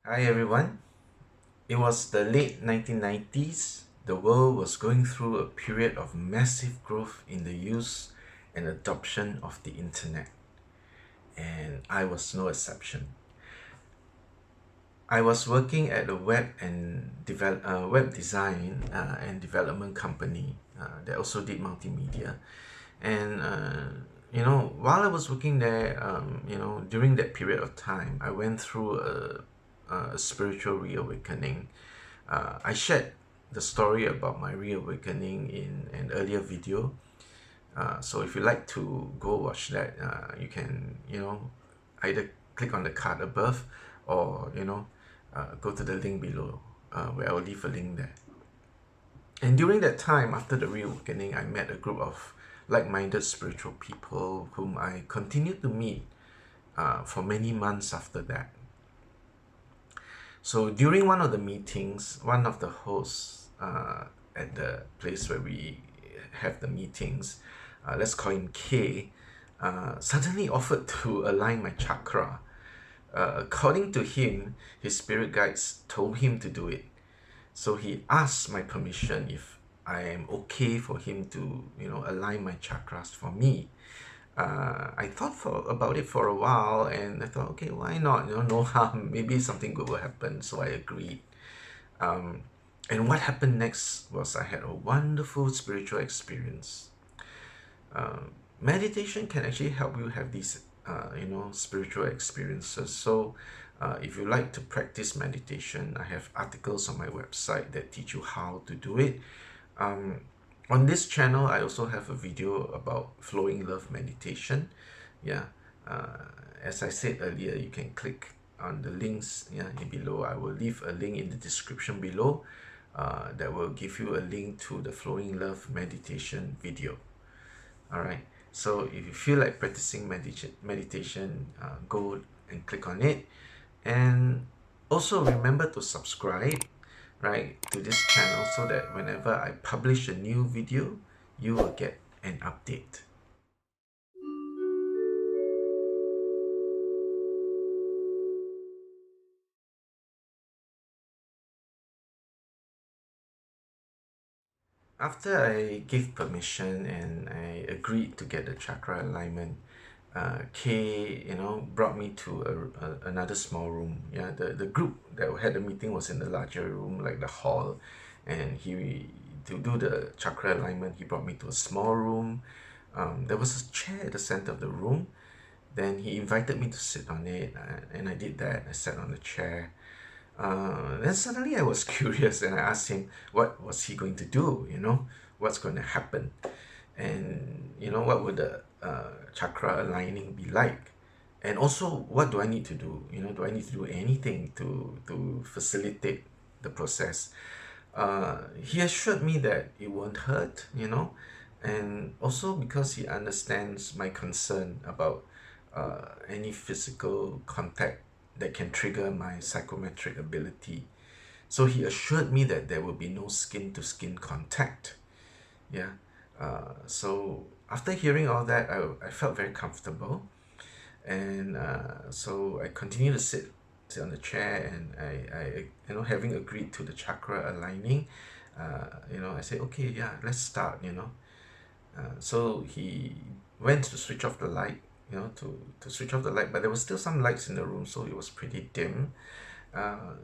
Hi everyone. It was the late 1990s. The world was going through a period of massive growth in the use and adoption of the internet, and I was no exception. I was working at a web design and development company that also did multimedia, and while I was working there, during that period of time, I went through a spiritual reawakening. I shared the story about my reawakening in an earlier video. So if you like to go watch that, you can, either click on the card above or, go to the link below where I'll leave a link there. And during that time, after the reawakening, I met a group of like-minded spiritual people whom I continued to meet for many months after that. So during one of the meetings, one of the hosts at the place where we have the meetings, let's call him K, suddenly offered to align my chakra. According to him, his spirit guides told him to do it. So he asked my permission if I am okay for him to, align my chakras for me. I thought about it for a while, and I thought, okay, why not? No harm. Maybe something good will happen. So I agreed. Um, and what happened next was I had a wonderful spiritual experience. Meditation can actually help you have these, spiritual experiences. So if you like to practice meditation, I have articles on my website that teach you how to do it. Um, on this channel, I also have a video about flowing love meditation. Yeah, uh, as I said earlier, you can click on the links in below. I will leave a link in the description below that will give you a link to the flowing love meditation video. All right. So if you feel like practicing meditation, go and click on it. And also remember to subscribe, right, to this channel so that whenever I publish a new video, you will get an update. After I gave permission and I agreed to get the chakra alignment, Kay, brought me to another small room. Yeah, the group that had the meeting was in the larger room, like the hall, and to do the chakra alignment, he brought me to a small room. There was a chair at the center of the room. Then he invited me to sit on it, and I did that. I sat on the chair. Then suddenly I was curious and I asked him what was he going to do, what's going to happen, and what would the chakra aligning be like, and also what do I need to do, do I need to do anything to facilitate the process. He assured me that it won't hurt, and also because he understands my concern about any physical contact that can trigger my psychometric ability. So he assured me that there will be no skin to skin contact. Yeah. So after hearing all that, I felt very comfortable. And so I continued to sit on the chair, and having agreed to the chakra aligning, I said, okay, yeah, let's start, So he went to switch off the light, to switch off the light, but there was still some lights in the room, so it was pretty dim.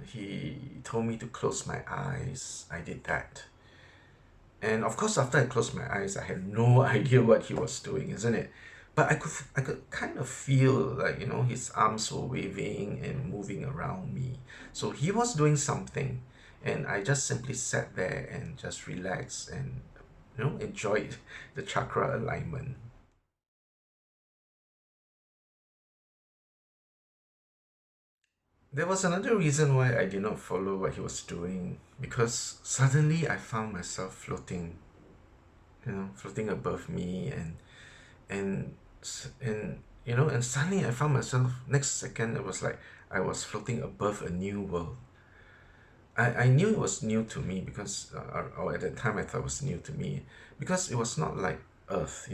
He told me to close my eyes. I did that. And of course, after I closed my eyes, I had no idea what he was doing, isn't it? But I could kind of feel like, his arms were waving and moving around me. So he was doing something, and I just simply sat there and just relaxed and, enjoyed the chakra alignment. There was another reason why I did not follow what he was doing, because suddenly I found myself floating, floating above me, and and suddenly I found myself, next second it was like I was floating above a new world. I knew it was new to me because or at that time I thought it was new to me because it was not like Earth.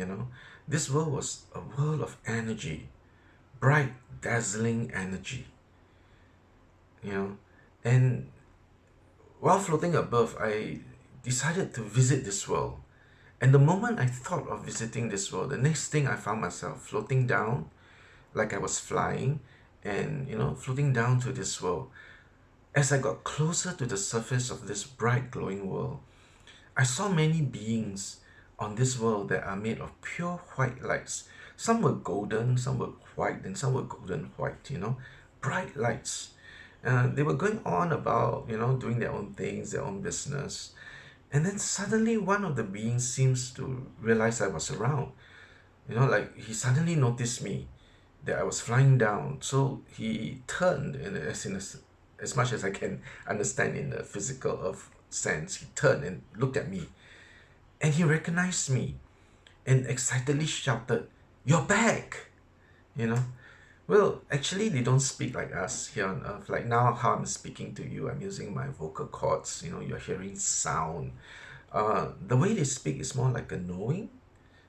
This world was a world of energy, bright, dazzling energy. you know. And while floating above, I decided to visit this world. And the moment I thought of visiting this world, the next thing I found myself floating down like I was flying and, floating down to this world. As I got closer to the surface of this bright glowing world, I saw many beings on this world that are made of pure white lights. Some were golden, some were white, and some were golden white, bright lights. They were going on about, doing their own things, their own business. And then suddenly one of the beings seems to realize I was around. Like he suddenly noticed me, that I was flying down. So he turned, and as much as I can understand in the physical earth sense, he turned and looked at me. And he recognized me and excitedly shouted, "You're back!" You know? Well, actually, they don't speak like us here on earth. Like now, how I'm speaking to you, I'm using my vocal cords. You're hearing sound. The way they speak is more like a knowing,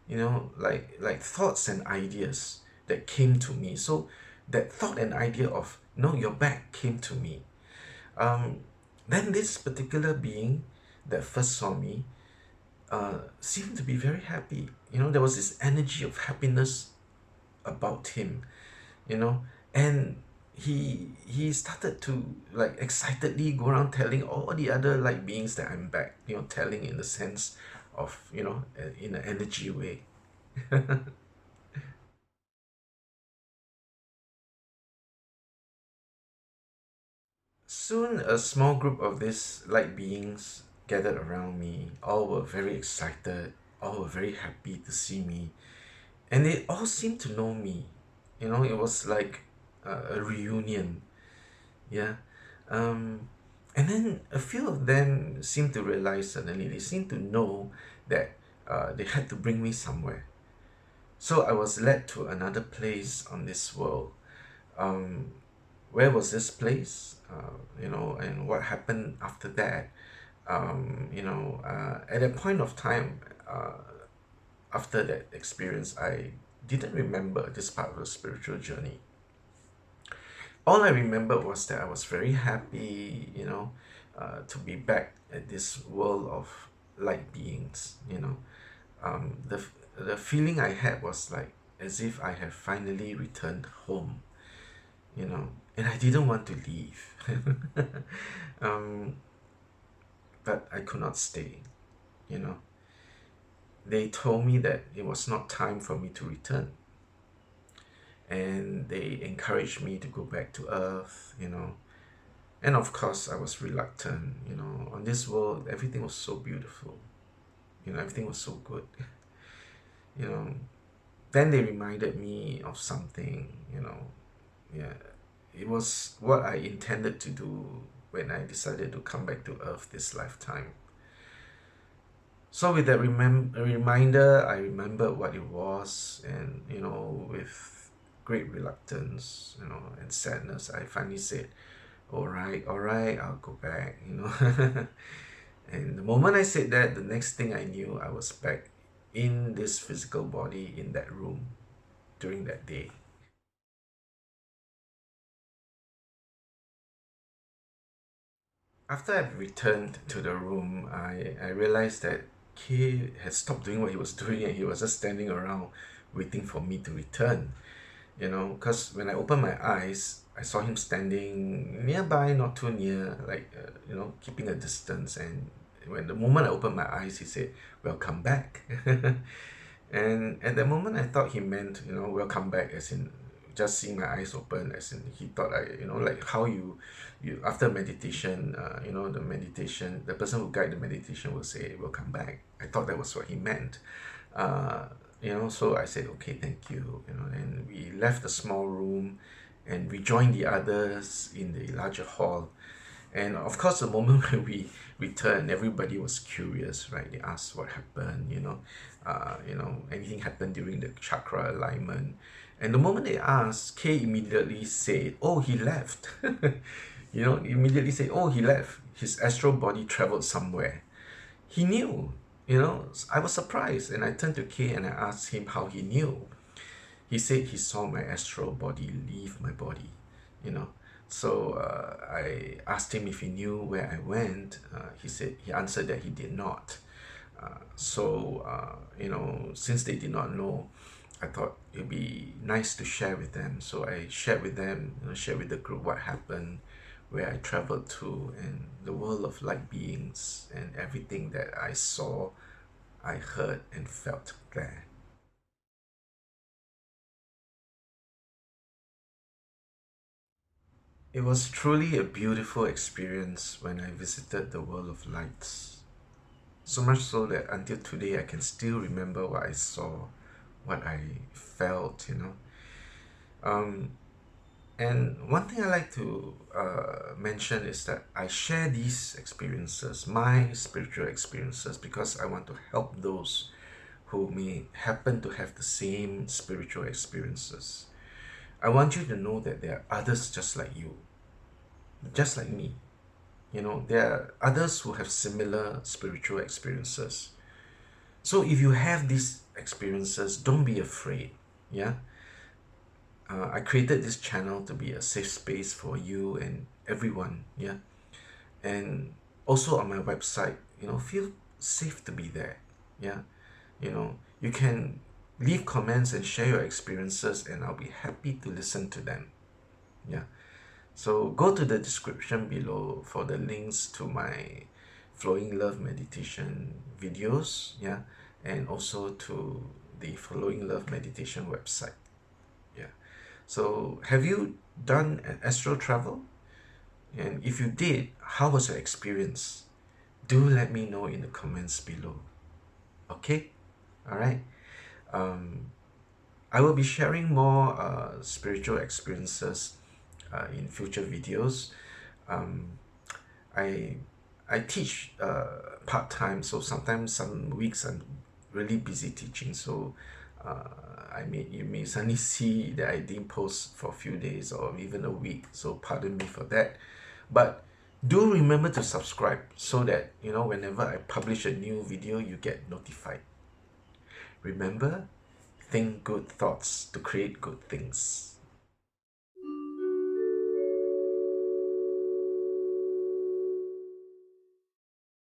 like thoughts and ideas that came to me. So that thought and idea of, no, you're back, came to me. Then this particular being that first saw me seemed to be very happy. There was this energy of happiness about him, and he started to like excitedly go around telling all the other like beings that I'm back, telling in the sense of, in an energy way. Soon a small group of these light beings gathered around me. All were very excited, all were very happy to see me, and they all seemed to know me. It was like a reunion. Yeah. Um, and then a few of them seemed to realize suddenly, they seemed to know that they had to bring me somewhere. So I was led to another place on this world. Um, where was this place? And what happened after that? At that point of time, after that experience, I didn't remember this part of the spiritual journey. All I remember was that I was very happy, to be back at this world of light beings. The feeling I had was like as if I have finally returned home, and I didn't want to leave. um, but I could not stay, you know. They told me that it was not time for me to return, and they encouraged me to go back to earth, and of course I was reluctant. On this world everything was so beautiful, everything was so good. you know then they reminded me of something. Yeah, it was what I intended to do when I decided to come back to earth this lifetime. So with that reminder, I remembered what it was, and with great reluctance, and sadness, I finally said, all right, I'll go back. And the moment I said that, the next thing I knew, I was back in this physical body in that room during that day. After I returned to the room, I realized that Kay had stopped doing what he was doing, and he was just standing around waiting for me to return. Because when I opened my eyes, I saw him standing nearby, not too near, like, keeping a distance. And when the moment I opened my eyes, he said, "Welcome back." And at the moment, I thought he meant, welcome back, as in just seeing my eyes open, as in he thought like how you after meditation, the person who guide the meditation will say, "Welcome back." I thought that was what he meant. So I said, "Okay, thank you." And we left the small room and we joined the others in the larger hall. And of course, the moment when we returned, everybody was curious, right? They asked what happened, anything happened during the chakra alignment. And the moment they asked, Kay immediately said, "Oh, he left." Immediately said, "Oh, he left. His astral body traveled somewhere." He knew, I was surprised, and I turned to Kay and I asked him how he knew. He said he saw my astral body leave my body, you know. So I asked him if he knew where I went. He answered that he did not. Since they did not know, I thought it'd be nice to share with them. So I shared with them, shared with the group what happened, where I traveled to, and the world of light beings, and everything that I saw, I heard, and felt there. It was truly a beautiful experience when I visited the world of lights. So much so that until today I can still remember what I saw, what I felt. Um, and one thing I like to mention is that I share these experiences, my spiritual experiences, because I want to help those who may happen to have the same spiritual experiences. I want you to know that there are others just like you, just like me. There are others who have similar spiritual experiences. So if you have these experiences, don't be afraid. Yeah. I created this channel to be a safe space for you and everyone. Yeah. And also on my website, feel safe to be there. Yeah. You can leave comments and share your experiences, and I'll be happy to listen to them. Yeah. So go to the description below for the links to my flowing love meditation videos, yeah, and also to the flowing love meditation website. Yeah. So have you done an astral travel? And if you did, how was your experience? Do let me know in the comments below. Okay? All right. Um, I will be sharing more spiritual experiences in future videos. Um, I I teach part-time, so sometimes some weeks I'm really busy teaching. So uh, you may suddenly see that I didn't post for a few days or even a week. So pardon me for that. But do remember to subscribe so that whenever I publish a new video, you get notified. Remember, think good thoughts to create good things.